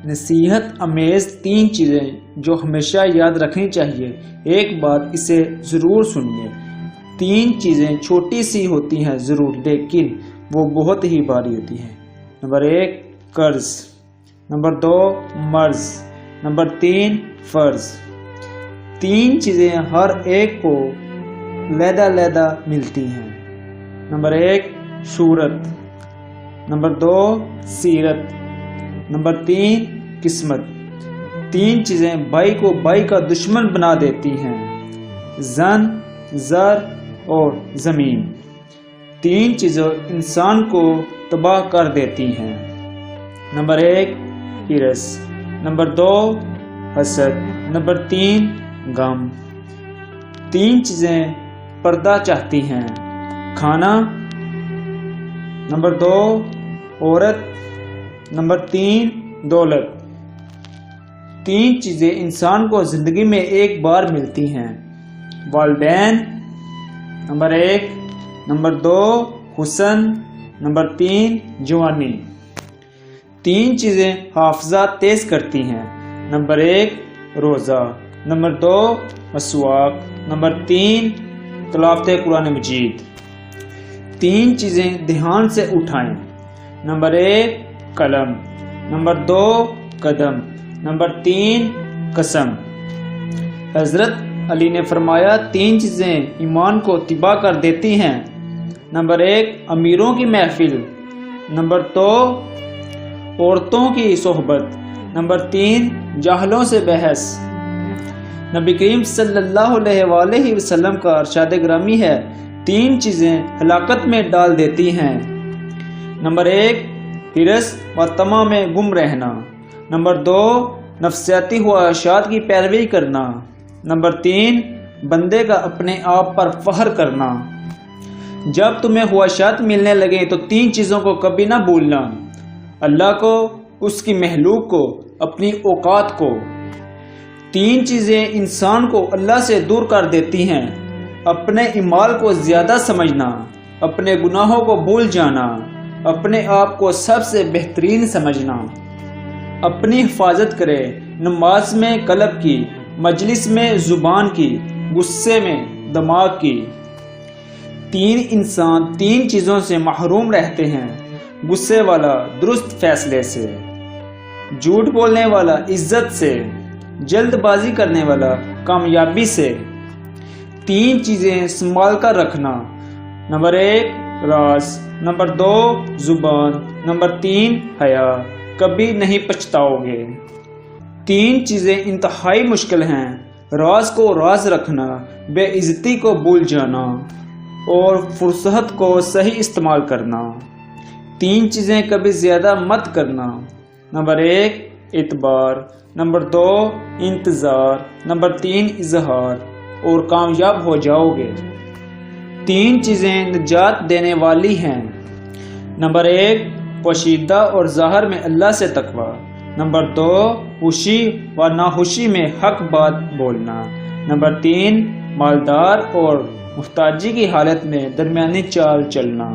نصیحت امیز 3 چیزیں جو ہمیشہ یاد رکھنی چاہیے۔ ایک بات اسے ضرور سنیے۔ 3 چیزیں چھوٹی سی ہوتی ہیں ضرور، لیکن وہ بہت ہی بھاری ہوتی ہیں۔ نمبر 1 قرض، نمبر 2 مرض، نمبر 3 فرض۔ 3 چیزیں ہر ایک کو علیحدہ ملتی ہیں۔ نمبر 1 شہرت، نمبر 2 سیرت، نمبر 3 قسمت۔ 3 چیزیں بھائی کو بھائی کا دشمن بنا دیتی ہیں، زن، زر اور زمین۔ 3 چیزیں انسان کو تباہ کر دیتی ہیں۔ نمبر 1 ہرس، نمبر 2 حسد، نمبر 3 غم۔ 3 چیزیں پردہ چاہتی ہیں، کھانا، نمبر 2 عورت، نمبر 3 دولت۔ 3 چیزیں انسان کو زندگی میں ایک بار ملتی ہیں، والدین، نمبر 1، نمبر 2 حسن، نمبر 3 جوانی۔ 3 چیزیں حافظہ تیز کرتی ہیں، نمبر 1 روزہ، نمبر 2 مسواک، نمبر 3 تلاوت قرآن مجید۔ 3 چیزیں دھیان سے اٹھائیں، نمبر 1 قلم، نمبر 2 قدم، نمبر 3 قسم۔ حضرت علی نے فرمایا 3 چیزیں ایمان کو تباہ کر دیتی ہیں، نمبر 1 امیروں کی محفل، نمبر 2 عورتوں کی صحبت، نمبر 3 جاہلوں سے بحث۔ نبی کریم صلی اللہ علیہ وآلہ وسلم کا ارشاد گرامی ہے، 3 چیزیں ہلاکت میں ڈال دیتی ہیں، نمبر 1 ہرس و طمع میں گم رہنا، نمبر 2 نفسیاتی خواہشات کی پیروی کرنا، نمبر 3 بندے کا اپنے آپ پر فخر کرنا۔ جب تمہیں خواہشات ملنے لگے تو 3 چیزوں کو کبھی نہ بھولنا، اللہ کو، اس کی مخلوق کو، اپنی اوقات کو۔ 3 چیزیں انسان کو اللہ سے دور کر دیتی ہیں، اپنے اعمال کو زیادہ سمجھنا، اپنے گناہوں کو بھول جانا، اپنے آپ کو سب سے بہترین سمجھنا۔ اپنی حفاظت کرے، نماز میں قلب کی، مجلس میں زبان کی، غصے میں دماغ کی۔ 3 انسان 3 چیزوں سے محروم رہتے ہیں، غصے والا درست فیصلے سے، جھوٹ بولنے والا عزت سے، جلد بازی کرنے والا کامیابی سے۔ 3 چیزیں سنبھال کر رکھنا، نمبر 1 راز، نمبر 2 زبان، نمبر 3 حیا، کبھی نہیں پچھتاؤ گے۔ 3 چیزیں انتہائی مشکل ہیں، راز کو راز رکھنا، بے عزتی کو بھول جانا اور فرصت کو صحیح استعمال کرنا۔ 3 چیزیں کبھی زیادہ مت کرنا، نمبر 1 اعتبار، نمبر 2 انتظار، نمبر 3 اظہار، اور کامیاب ہو جاؤ گے۔ 3 چیزیں نجات دینے والی ہیں، نمبر 1 پوشیدہ اور ظاہر میں اللہ سے تقوی، نمبر 2 خوشی و ناخوشی میں حق بات بولنا، نمبر 3 مالدار اور محتاجی کی حالت میں درمیانی چال چلنا۔